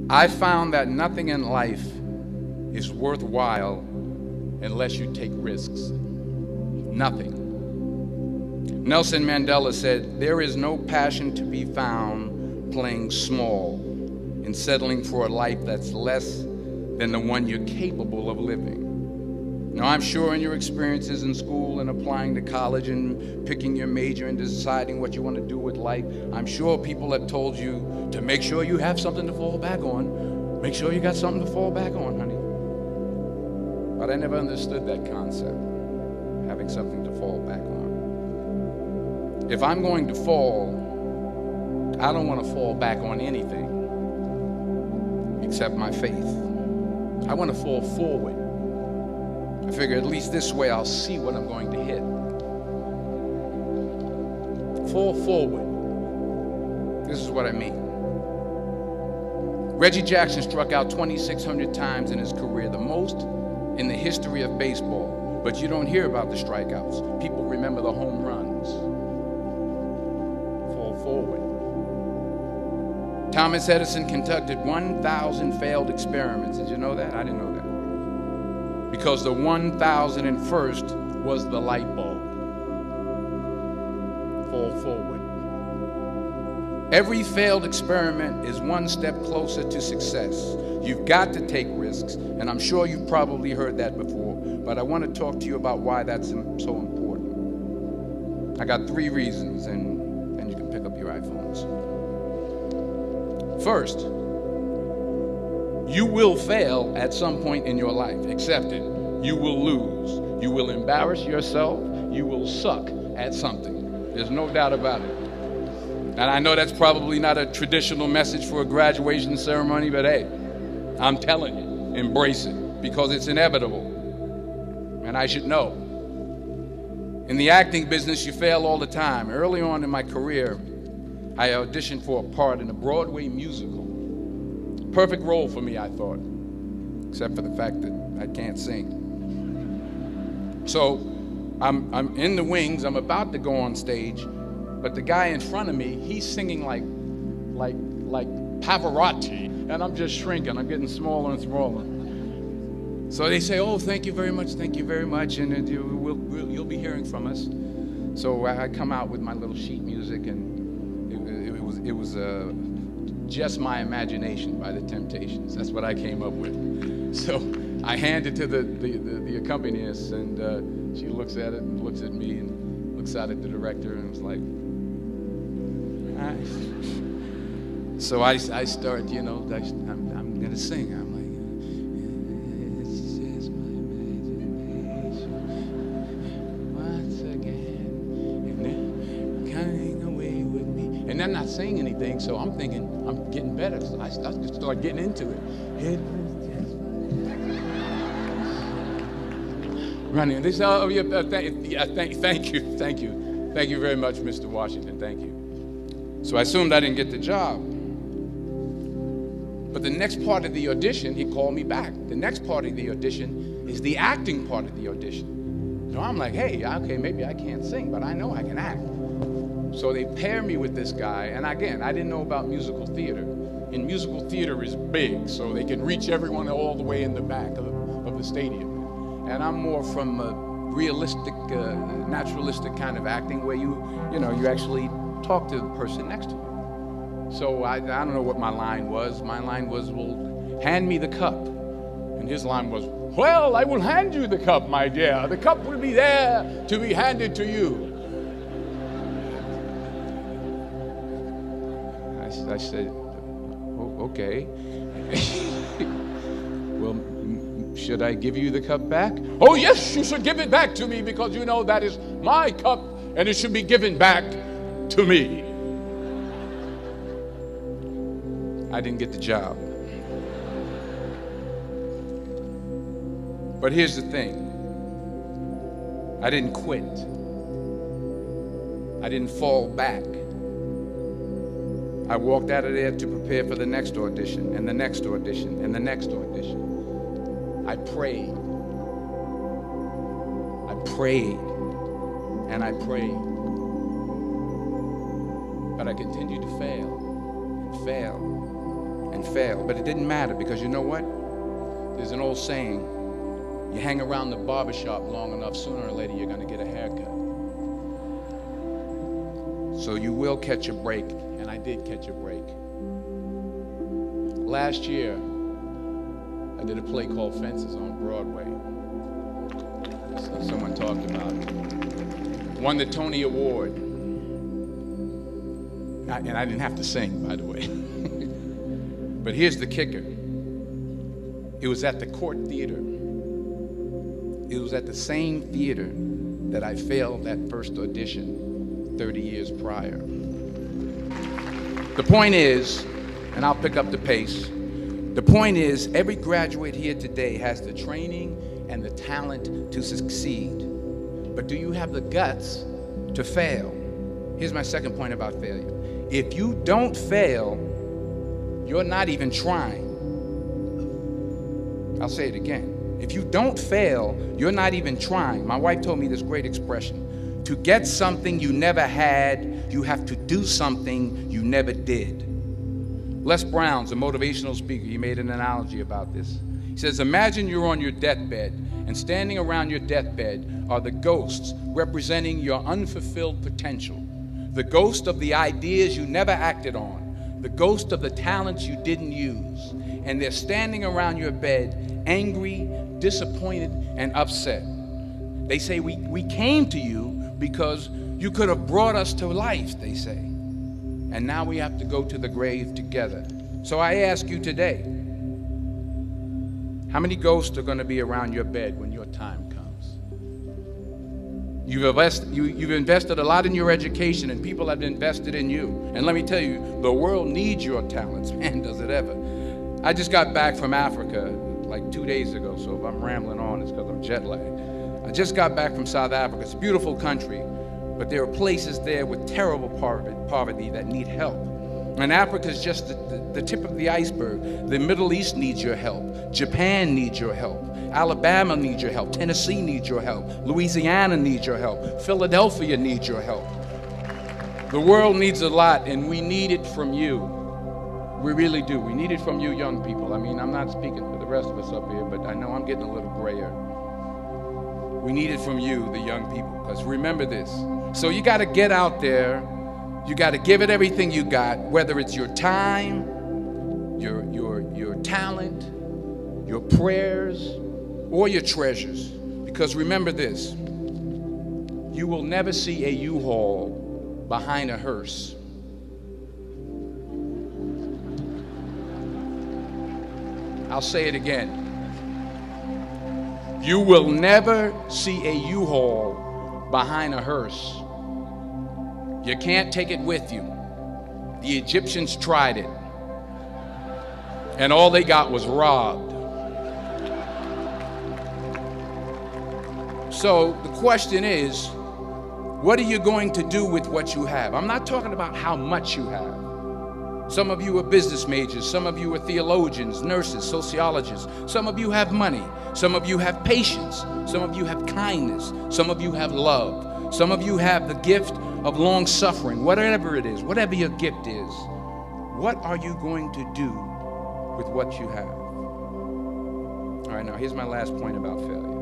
I found that nothing in life is worthwhile unless you take risks. Nothing. Nelson Mandela said, "There is no passion to be found playing small and settling for a life that's less than the one you're capable of living." Now, I'm sure in your experiences in school and applying to college and picking your major and deciding what you want to do with life, I'm sure people have told you to make sure you have something to fall back on. Make sure you got something to fall back on, honey. But I never understood that concept, having something to fall back on. If I'm going to fall, I don't want to fall back on anything except my faith. I want to fall forward. I figure at least this way I'll see what I'm going to hit. Fall forward. This is what I mean. Reggie Jackson struck out 2,600 times in his career, the most in the history of baseball. But you don't hear about the strikeouts. People remember the home runs. Fall forward. Thomas Edison conducted 1,000 failed experiments. Did you know that? I didn't know that. Because the 1,001st was the light bulb. Fall forward. Every failed experiment is one step closer to success. You've got to take risks, and I'm sure you've probably heard that before, but I want to talk to you about why that's so important. I got 3 reasons, and then you can pick up your iPhones. First, you will fail at some point in your life. Accept it. You will lose. You will embarrass yourself. You will suck at something. There's no doubt about it. And I know that's probably not a traditional message for a graduation ceremony, but hey, I'm telling you, embrace it, because it's inevitable. And I should know. In the acting business, you fail all the time. Early on in my career, I auditioned for a part in a Broadway musical. Perfect role for me, I thought, except for the fact that I can't sing. So I'm in the wings, I'm about to go on stage, but the guy in front of me, he's singing like Pavarotti, and I'm just shrinking, I'm getting smaller and smaller. So they say, "Oh, thank you very much, and you'll be hearing from us." So I come out with my little sheet music, and it was Just My Imagination by the Temptations. That's what I came up with. So I hand it to the accompanist, and she looks at it and looks at me and looks out at the director and was like, "All right." So I start, I'm going to sing. I'm like, "It's just my imagination once again, and they're coming away with me." And I'm not saying anything, so I'm thinking I'm getting better. So I start getting into it. Running. They say, "Oh, yeah, thank you very much, Mr. Washington. Thank you." So I assumed I didn't get the job. But the next part of the audition, he called me back. The next part of the audition is the acting part of the audition. So I'm like, "Hey, okay, maybe I can't sing, but I know I can act." So they pair me with this guy, and again, I didn't know about musical theater. And musical theater is big, so they can reach everyone all the way in the back of the stadium. And I'm more from a realistic, naturalistic kind of acting where you actually talk to the person next to you. So I don't know what my line was. My line was, "Well, hand me the cup." And his line was, "Well, I will hand you the cup, my dear. The cup will be there to be handed to you." I said, "Oh, okay." "Well, should I give you the cup back?" "Oh, yes, you should give it back to me, because that is my cup and it should be given back to me." I didn't get the job. But here's the thing. I didn't quit. I didn't fall back. I walked out of there to prepare for the next audition, and the next audition, and the next audition. I prayed. And I prayed. But I continued to fail and fail. But it didn't matter, because you know what? There's an old saying, you hang around the barbershop long enough, sooner or later you're going to get a haircut. So you will catch a break, and I did catch a break. Last year, I did a play called Fences on Broadway. So someone talked about it. Won the Tony Award. And I didn't have to sing, by the way. But here's the kicker. It was at the Court Theater. It was at the same theater that I failed that first audition 30 years prior. The point is, and I'll pick up the pace, the point is, every graduate here today has the training and the talent to succeed. But do you have the guts to fail? Here's my second point about failure. If you don't fail, you're not even trying. I'll say it again. If you don't fail, you're not even trying. My wife told me this great expression. To get something you never had, you have to do something you never did. Les Brown's a motivational speaker. He made an analogy about this. He says, imagine you're on your deathbed, and standing around your deathbed are the ghosts representing your unfulfilled potential. The ghost of the ideas you never acted on. The ghost of the talents you didn't use. And they're standing around your bed, angry, disappointed, and upset. They say, we came to you because you could have brought us to life, they say. And now we have to go to the grave together. So I ask you today, how many ghosts are going to be around your bed when your time comes? You've invested a lot in your education, and people have invested in you. And let me tell you, the world needs your talents. Man, does it ever. I just got back from Africa like 2 days ago, so if I'm rambling on, it's because I'm jet lagged. I just got back from South Africa. It's a beautiful country, but there are places there with terrible poverty that need help. And Africa is just the tip of the iceberg. The Middle East needs your help. Japan needs your help. Alabama needs your help. Tennessee needs your help. Louisiana needs your help. Philadelphia needs your help. The world needs a lot, and we need it from you. We really do. We need it from you young people. I mean, I'm not speaking for the rest of us up here, but I know I'm getting a little grayer. We need it from you, the young people, because remember this. So you got to get out there. You got to give it everything you got, whether it's your time, your talent, your prayers, or your treasures. Because remember this, you will never see a U-Haul behind a hearse. I'll say it again. You will never see a U-Haul behind a hearse. You can't take it with you. The Egyptians tried it, and all they got was robbed. So the question is, what are you going to do with what you have? I'm not talking about how much you have. Some of you are business majors, some of you are theologians, nurses, sociologists. Some of you have money, some of you have patience, some of you have kindness, some of you have love, some of you have the gift of long suffering. Whatever it is, whatever your gift is, what are you going to do with what you have? All right, now here's my last point about failure.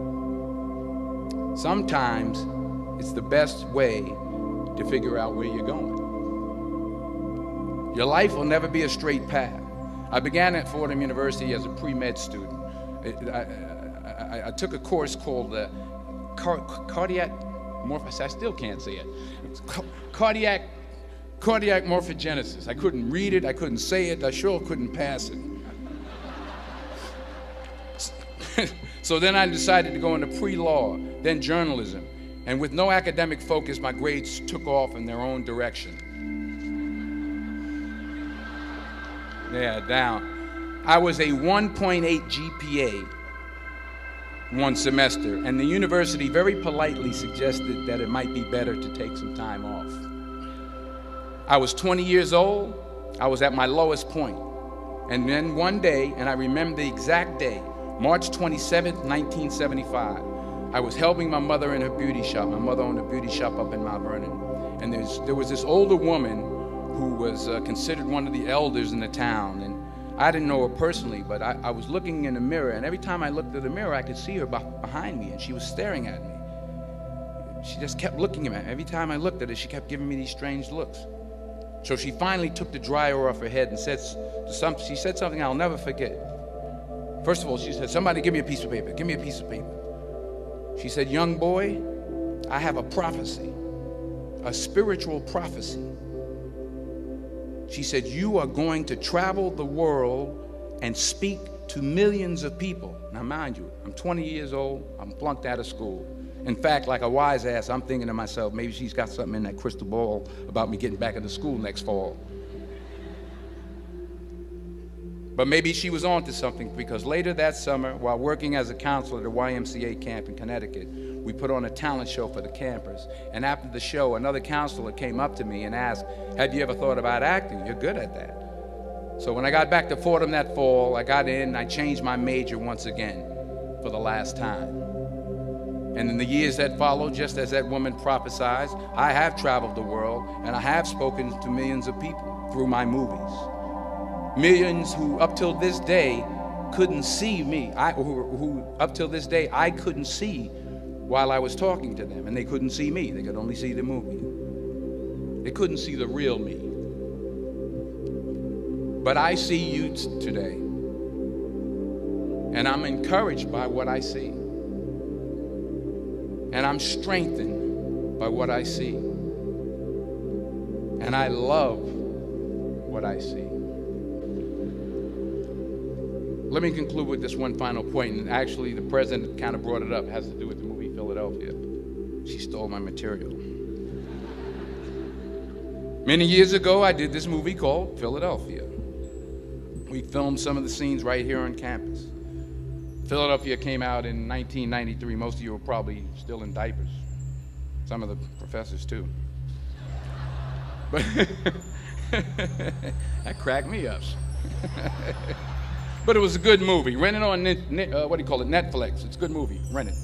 Sometimes it's the best way to figure out where you're going. Your life will never be a straight path. I began at Fordham University as a pre-med student. I took a course called cardiac morphogenesis. I still can't say it. Cardiac morphogenesis. I couldn't read it. I couldn't say it. I sure couldn't pass it. So then I decided to go into pre-law, then journalism. And with no academic focus, my grades took off in their own direction. Yeah, down. I was a 1.8 GPA one semester, and the university very politely suggested that it might be better to take some time off. I was 20 years old. I was at my lowest point. And then one day, and I remember the exact day, March 27th, 1975, I was helping my mother in her beauty shop. My mother owned a beauty shop up in Mount Vernon. And there was this older woman who was considered one of the elders in the town. And I didn't know her personally, but I was looking in the mirror, and every time I looked at the mirror, I could see her behind me, and she was staring at me. She just kept looking at me. Every time I looked at her, she kept giving me these strange looks. So she finally took the dryer off her head and she said something I'll never forget. First of all, she said, "Somebody give me a piece of paper. Give me a piece of paper." She said, "Young boy, I have a prophecy, a spiritual prophecy." She said, "You are going to travel the world and speak to millions of people." Now, mind you, I'm 20 years old. I'm flunked out of school. In fact, like a wise ass, I'm thinking to myself, maybe she's got something in that crystal ball about me getting back into school next fall. But maybe she was on to something, because later that summer, while working as a counselor at a YMCA camp in Connecticut, we put on a talent show for the campers. And after the show, another counselor came up to me and asked, "Have you ever thought about acting? You're good at that." So when I got back to Fordham that fall, I got in and I changed my major once again for the last time. And in the years that followed, just as that woman prophesied, I have traveled the world and I have spoken to millions of people through my movies. Millions who up till this day couldn't see me, who up till this day I couldn't see while I was talking to them, and they couldn't see me. They could only see the movie. They couldn't see the real me. But I see you today, and I'm encouraged by what I see, and I'm strengthened by what I see, and I love what I see. Let me conclude with this one final point, and actually the president kind of brought it up. It has to do with the movie Philadelphia. She stole my material. Many years ago, I did this movie called Philadelphia. We filmed some of the scenes right here on campus. Philadelphia came out in 1993. Most of you were probably still in diapers. Some of the professors too. But that cracked me up. But it was a good movie. Rent it on, Netflix. It's a good movie. Rent it.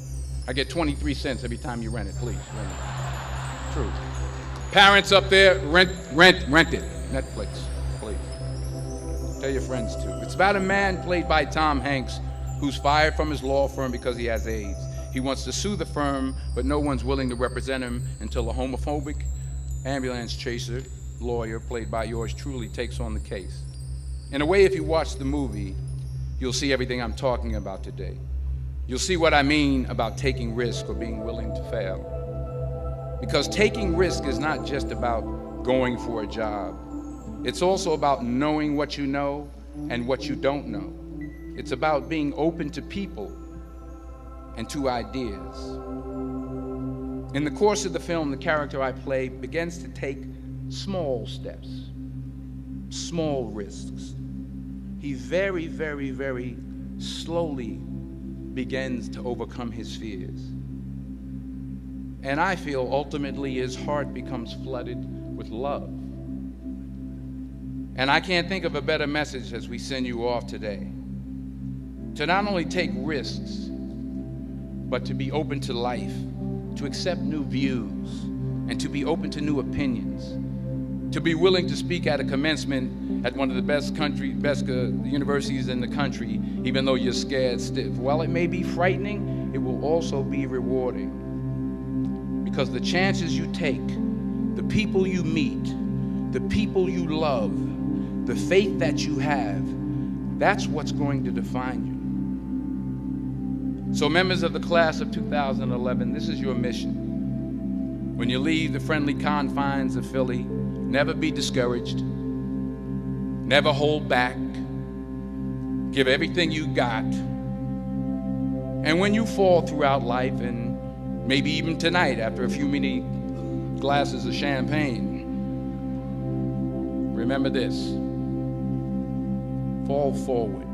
I get 23 cents every time you rent it. Please, rent it. True. Parents up there, rent it. Netflix, please. Tell your friends too. It's about a man played by Tom Hanks who's fired from his law firm because he has AIDS. He wants to sue the firm, but no one's willing to represent him until a homophobic ambulance chaser lawyer, played by yours truly, takes on the case. In a way, if you watch the movie, you'll see everything I'm talking about today. You'll see what I mean about taking risk or being willing to fail. Because taking risk is not just about going for a job. It's also about knowing what you know and what you don't know. It's about being open to people and to ideas. In the course of the film, the character I play begins to take small steps, small risks. He very, very, very slowly begins to overcome his fears. And I feel ultimately his heart becomes flooded with love. And I can't think of a better message as we send you off today. To not only take risks, but to be open to life, to accept new views, and to be open to new opinions. To be willing to speak at a commencement at one of the best universities in the country, even though you're scared stiff. While it may be frightening, it will also be rewarding. Because the chances you take, the people you meet, the people you love, the faith that you have, that's what's going to define you. So members of the class of 2011, this is your mission. When you leave the friendly confines of Philly, never be discouraged. Never hold back. Give everything you got. And when you fall throughout life, and maybe even tonight after a few many glasses of champagne, remember this: fall forward.